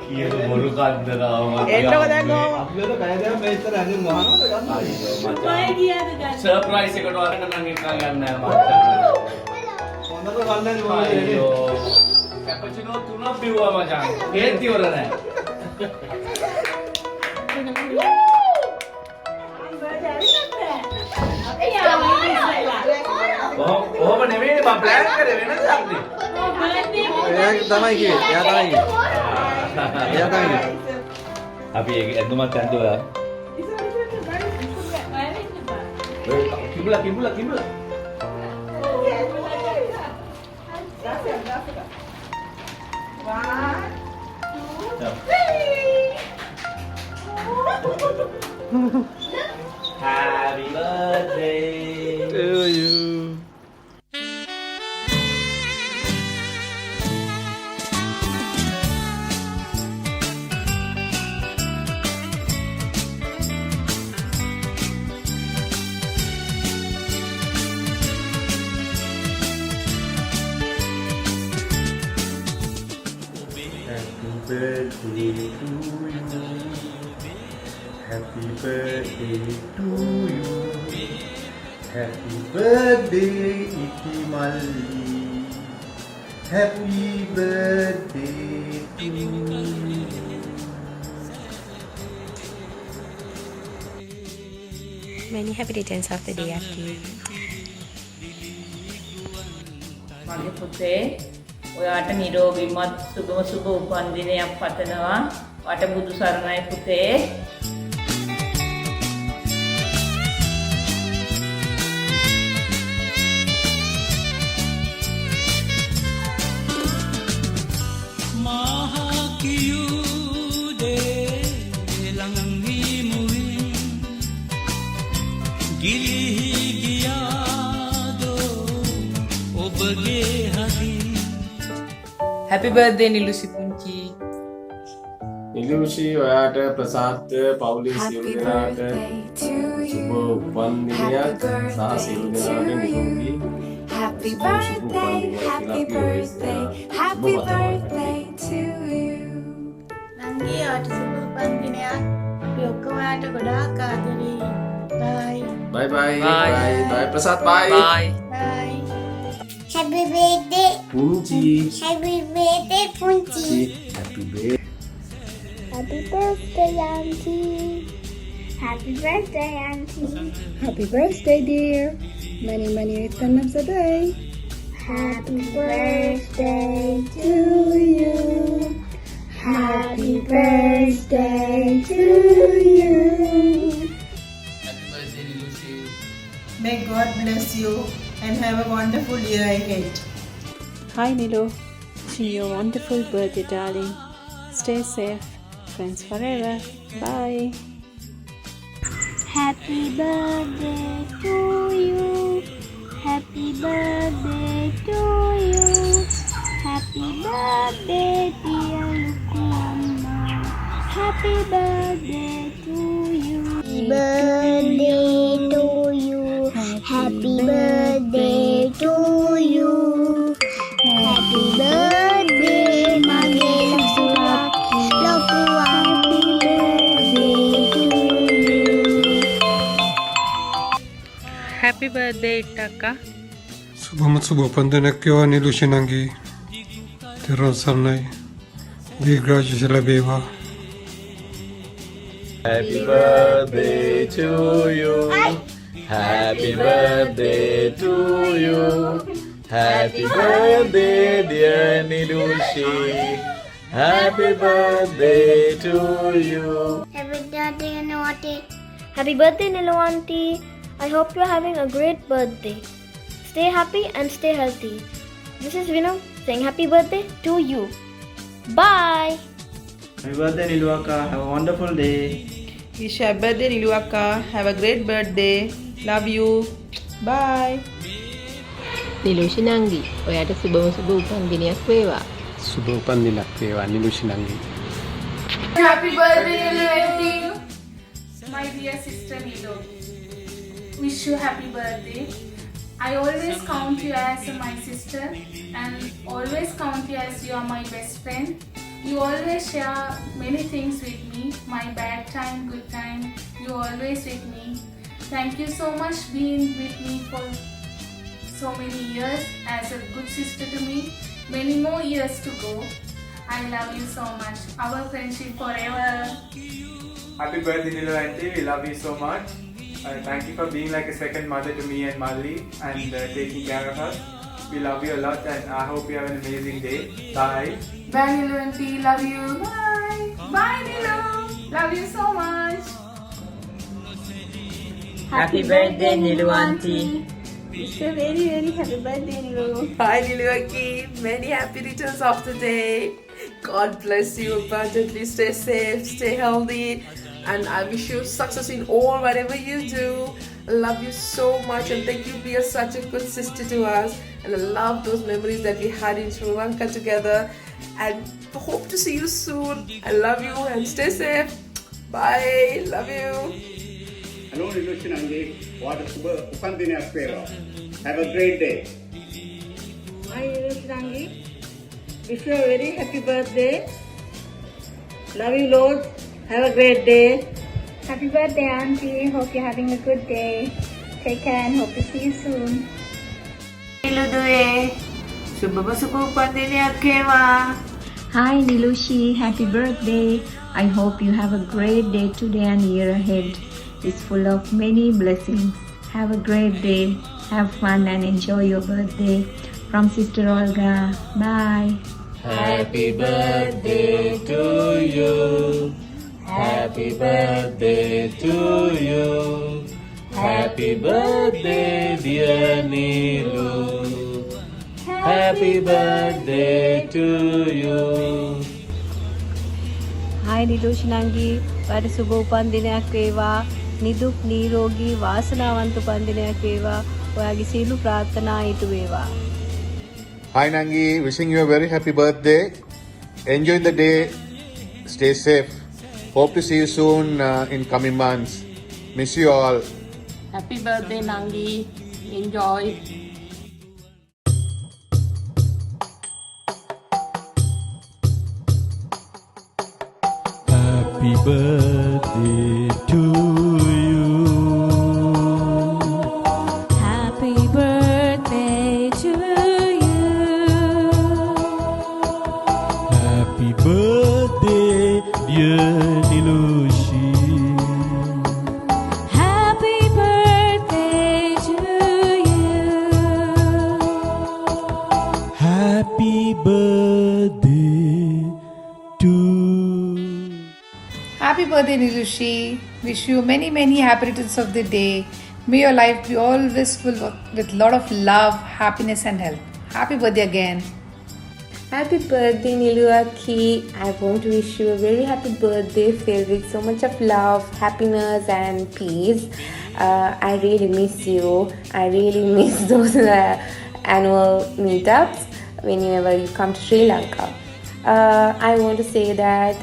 ये तो बोलू का अंदर आओ එන්නකො දැන් කොහොම අපිට බය දෙයක් මේ ඉතර හැදින් වහනවද ගන්න. सरप्राइज එකට වරන නම් එකක් ගන්න මචං හොඳට ගන්නනේ මොකද අයියෝ කැපචිනෝ තුනක් බිව්වා මචං ඒත් ඉවර නැහැ ඔහොම නෙමෙයි මම ප්ලෑන් කරේ වෙනසක් නේ එයා තමයි කිව්වේ. එයා තමයි කිව්වේ. එයා තමයි කිව්වේ. අපි ඒක ඇඳුමක් ඇඳුවා කිඹුලා Happy birthday To you. Happy birthday to you. Happy birthday Iti Malli. Happy birthday to you. Many happy returns of the day after you. මගේ පුතේ ඔයාට නිරෝගීමත් සුබ උපන් දිනයක් පතනවා. වට බුදු සරණයි පුතේ. Happy birthday නිලුසි පුංචි නිලුෂි ඔයාට ප්‍රසාද් පවුලේ සියලු දෙනාට සුබ උපන් දිනයක් සහ සියලු දෙනාට නිරෝගී Happy birthday, happy birthday, happy birthday to you. නංගී ඔයාට සුබ උපන් දිනයක්. අපි ඔක්කොම ඔයාට ගොඩාක් ආදරෙයි. Bye. bye bye bye bye Prasad bye bye Bye. Happy birthday, පුංචි happy birthday, Punchi. happy birthday Happy birthday, Auntie. Happy birthday, Auntie. Happy birthday, dear. Many returns of the day. Happy birthday to you. Happy birthday to you. May God bless you and have a wonderful year ahead. Hi, Nilo. Wishing you a wonderful birthday, darling. Stay safe. Friends forever. Bye. Happy birthday to you. Happy birthday to you. Happy birthday, dear Lukumama. Happy birthday to you. Happy birthday to you. Happy birthday to you. Happy birthday, Mage Loku. Happy birthday to you. Happy birthday, Taka. සුබ උපන්දිනයක් වේවා නිලුෂි නංගී. තෙරුවන් සරණයි. දීර්ඝායුෂ ලැබේවා. Happy birthday to you Happy birthday to you Happy birthday dear Nilushi Happy birthday to you Happy birthday, Auntie. Happy birthday, Nilu Auntie. I hope you're having a great birthday. Stay happy and stay healthy. This is Vinam saying happy birthday to you. Bye. happy birthday Niluaka have a wonderful day Wish you happy birthday Nilu අක්කා. Have a great birthday. Love you. Bye. Nilushi නංගි ඔයාට සුබ උපන් දිනයක් වේවා. සුබ උපන්දිනයක් වේවා Nilushi නංගී. Happy birthday, Nilu. My dear sister Nilu. Wish you happy birthday. I always count you as my sister and always count you as you are my best friend. You always share many things with me, my bad time, good time. You always with me. Thank you so much being with me for so many years as a good sister to me. Many more years to go. I love you so much. Our friendship forever. Happy birthday, Nilu auntie. We love you so much. Thank you for being like a second mother to me and Malli and taking care of us. We love you a lot and I hope you have an amazing day. Bye. Bye Nilu auntie. Love you. Bye. Bye Nilu. Love you so much. Happy birthday, Nilu auntie. Wish you a very, very happy birthday, Nilu. Bye, Niluaki. Many happy returns of the day. God bless you abundantly. Stay safe, stay healthy, and I wish you success in all whatever you do. I love you so much, and thank you for being such a good sister to us. And I love those memories that we had in Sri Lanka together. And hope to see you soon. I love you and stay safe. Bye. Love you. Hello, Nilu Shinangi. What a super upandinayak weva. Have a great day. Hi, Nilu Shinangi. Wish you a very happy birthday. Love you, Lord. Have a great day. Happy birthday, Auntie. Hope you're having a good day. Take care and hope to see you soon. Niluduye. Subha upandinayak weva. Hi Nilushi, happy birthday. I hope you have a great day today and year ahead. It's full of many blessings. Have a great day. Have fun and enjoy your birthday. From Sister Olga. Bye. Happy birthday to you. Happy birthday to you. Happy birthday, dear Nilu. Happy birthday to you. Hi Nilu Shinangi, ඔයාට සුබ උපන්දිනයක් වේවා. නිදුක් නිරෝගී වාසනාවන්ත උපන්දිනයක් වේවා. ඔයාගේ සියලු ප්‍රාර්ථනා ඉටු වේවා. Hi, Nangi. Wishing you a very happy birthday. Enjoy the day. Stay safe. Hope to see you soon in coming months. Miss you all. Happy birthday, Nangi. Enjoy. Happy birthday to you. Happy birthday to you. Happy birthday, dear Nilushi. Happy birthday to you. Happy birthday to Happy birthday, Nilushi. Wish you many happy returns of the day. May your life be always full with lot of love, happiness and health. Happy birthday again. Happy birthday, Niluaki. I want to wish you a very happy birthday filled with so much of love, happiness and peace. I really miss you. I really miss those annual meetups whenever you come to Sri Lanka. I want to say that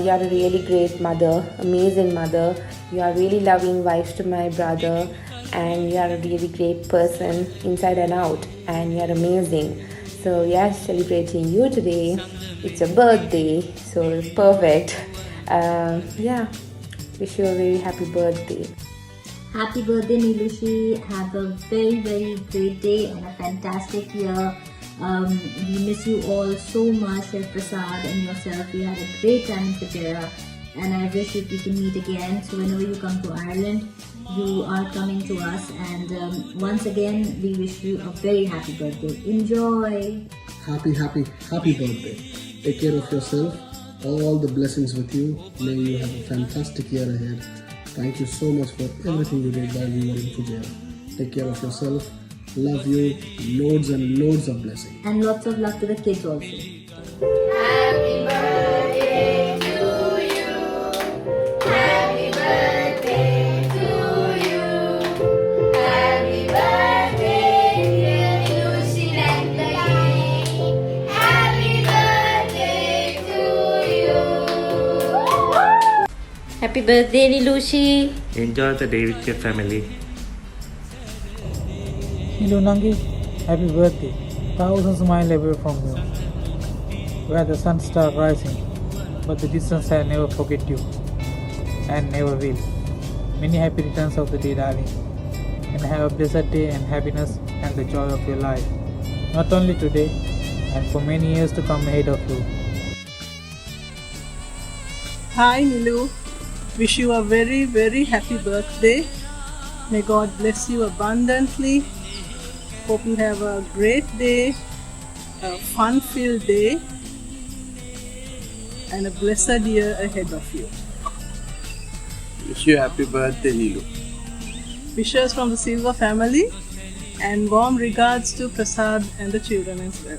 you are a really great mother, amazing mother. You are really loving wife to my brother, and you are a really great person inside and out, and you are amazing. So yes, celebrating you today. It's a birthday, so it's perfect. Yeah, wish you a very happy birthday. Happy birthday, Nilushi. Have a very great day and a fantastic year. We miss you all so much, Chef Prasad and yourself. We had a great time in Fujairah, and I wish if we can meet again. So whenever you come to Ireland, you are coming to us, and once again we wish you a very happy birthday. Enjoy. Happy birthday. Take care of yourself. All the blessings with you. May you have a fantastic year ahead. Thank you so much for everything you did while we were in Fujairah. Take care of yourself. Love you. Loads and loads of blessings. And lots of love to the kids also. Happy birthday to you. Happy birthday to you. Happy birthday, dear Nilushi Nandaki. Happy birthday to you. Happy birthday, Nilushi. Enjoy the day with your family. Nilu Nangi, happy birthday. Thousands of miles away from you. where the sun starts rising, but the distance I never forget you, and never will. Many happy returns of the day, darling, and have a blessed day and happiness and the joy of your life, not only today, and for many years to come ahead of you. Hi Nilu, wish you a very very happy birthday. May God bless you abundantly. Hope you have a great day, a fun-filled day, and a blessed year ahead of you. Wish you happy birthday, Nilu. Wishes from the Silva family and warm regards to Prasad and the children as well.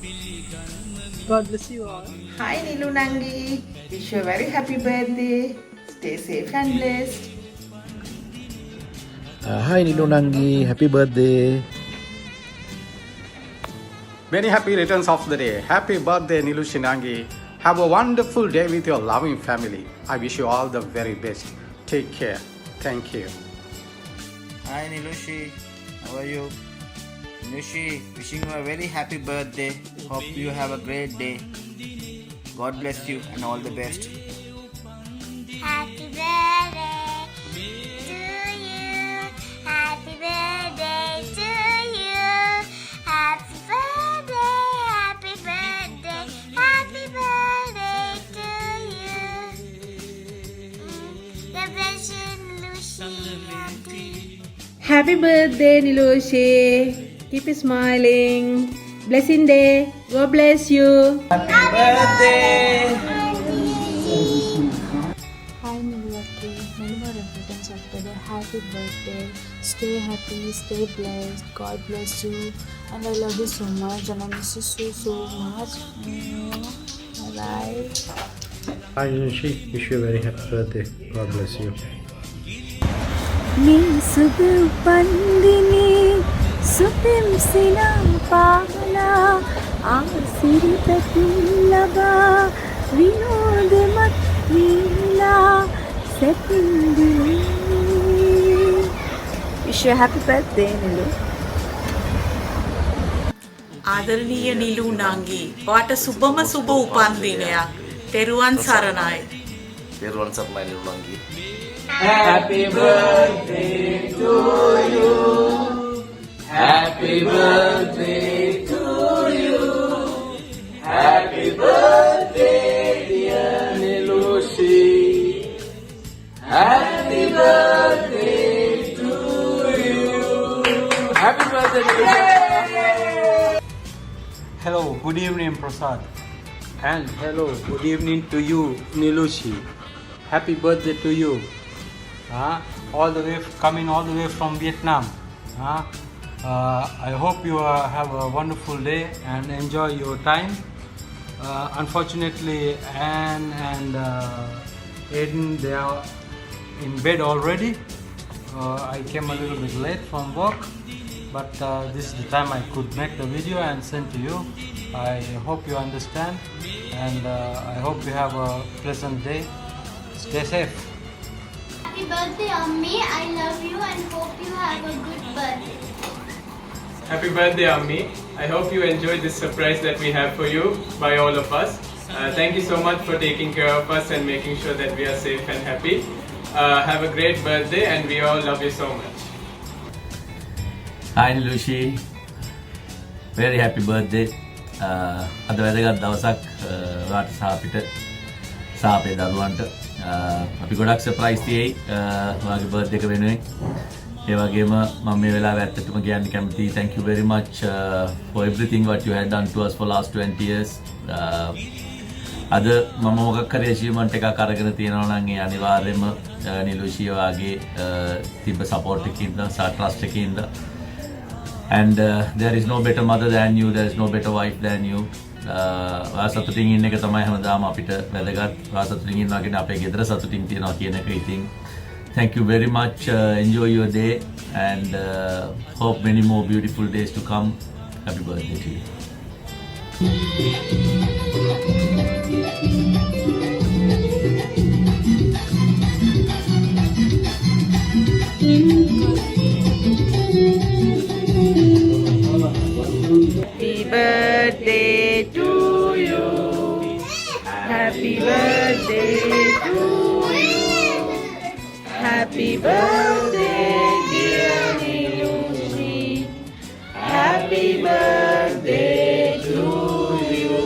God bless you all. Hi Nilu Nangi, wish you a very happy birthday. Stay safe and blessed. Hi Nilu Nangi, happy birthday. Many happy returns of the day. Happy birthday, Nilu Shinangi. Have a wonderful day with your loving family. I wish you all the very best. Take care. Thank you. Hi Nilushi, how are you? Nilushi, wishing you a very happy birthday. Hope you have a great day. God bless you and all the best. Happy birthday to you. Happy birthday to you. Happy birthday, happy birthday to you. God bless you, Lucy. Happy birthday, Nilushi. Keep smiling. Blessing day. God bless you. Happy birthday. Hi Niluaki, many more returns of the day. Happy birthday. Stay happy, stay blessed. God bless you. And I love you so much and I miss you so much. Bye bye. Hi Nilushi, wish you a very happy birthday. God bless you. මේ සුබ උපන්දිනේ සුපිම් සිනම්පාලා ආසිරිතකින් ලබා විනෝදමත් වීලා සැපින්දිනේ. Wish you a happy birthday, Nilu. ආදරණීය නිලු නංගි, ඔයාට සුබම සුබ උපන් දිනයක්. තෙරුවන් සරණයි. තෙරුවන් සරණයි නිලු නංගි. Happy birthday to you. Happy birthday to you. Happy birthday, dear Nilushi. Happy birthday to you. Happy birthday, Nilushi. Hello, good evening, Prasad. And hello, good evening to you, Nilushi. Happy birthday to you. Coming all the way from Vietnam. I hope you have a wonderful day and enjoy your time. Unfortunately, Anne and Aiden, they are in bed already. I came a little bit late from work, but this is the time I could make the video and send to you. I hope you understand, and I hope you have a pleasant day. Stay safe. Happy birthday, Ammi. I love you and hope you have a good birthday. Happy birthday, Ammi. I hope you enjoyed this surprise that we have for you by all of us. Thank you so much for taking care of us and making sure that we are safe and happy. Have a great birthday and we all love you so much. Hi Nilushi. Very happy birthday. අද වැදගත් දවසක් ඔයාට සහ අපිට සහ අපේ දරුවන්ට අපි ගොඩක් සර්ප්‍රයිස් තියෙයි ඔයාගේ බර්ත්ඩේ එක වෙනුවෙන්. ඒ වගේම මම මේ වෙලාවේ ඇත්තටම කියන්න කැමතියි thank you very much for everything what you had done to us for last 20 years. අද මම මොකක් හරි achievement එකක් අරගෙන තියෙනවා නම් ඒ අනිවාර්යයෙන්ම නිලුෂි ඔයාගේ තිබ්බ support එකකින්ද සහ trust එකකින්ද. And there is no better mother than you, there is no better wife than you. ඔයා සතුටින් ඉන්න එක තමයි හැමදාම අපිට වැදගත්. ඔයා සතුටින් ඉන්නවා කියන්නේ අපේ ගෙදර සතුටින් තියනවා කියන එක. ඉතින් thank you very much. Enjoy your day and hope many more beautiful days to come. Happy birthday to you. Happy birthday to you. Happy birthday to you. Happy birthday, dear Nilushi. Happy birthday to you.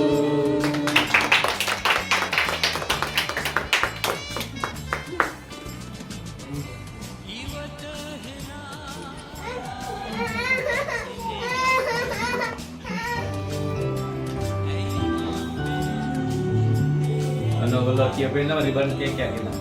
ඔයගොල්ලෝ කියපෙන්නම ribbon cake එකක් ගෙනා.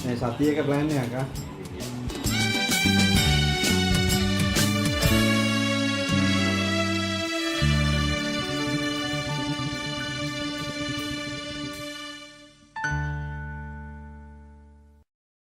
මේ සතියක plan එකක්